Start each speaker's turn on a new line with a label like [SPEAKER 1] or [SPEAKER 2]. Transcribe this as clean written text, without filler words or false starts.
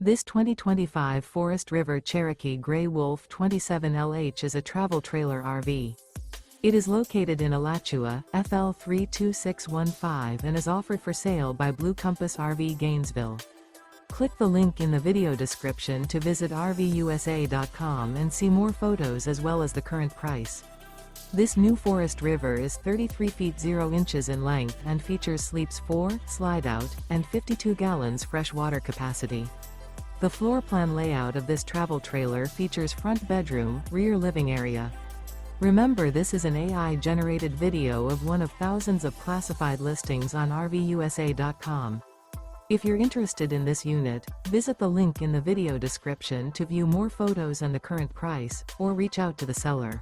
[SPEAKER 1] This 2025 Forest River Cherokee Grey Wolf 27LH is a travel trailer RV. It is located in Alachua, FL 32615 and is offered for sale by Blue Compass RV Gainesville. Click the link in the video description to visit RVUSA.com and see more photos as well as the current price. This new Forest River is 33 feet 0 inches in length and features sleeps 4, slide-out, and 52 gallons fresh water capacity. The floor plan layout of this travel trailer features front bedroom, rear living area. Remember, this is an AI-generated video of one of thousands of classified listings on RVUSA.com. If you're interested in this unit, visit the link in the video description to view more photos and the current price, or reach out to the seller.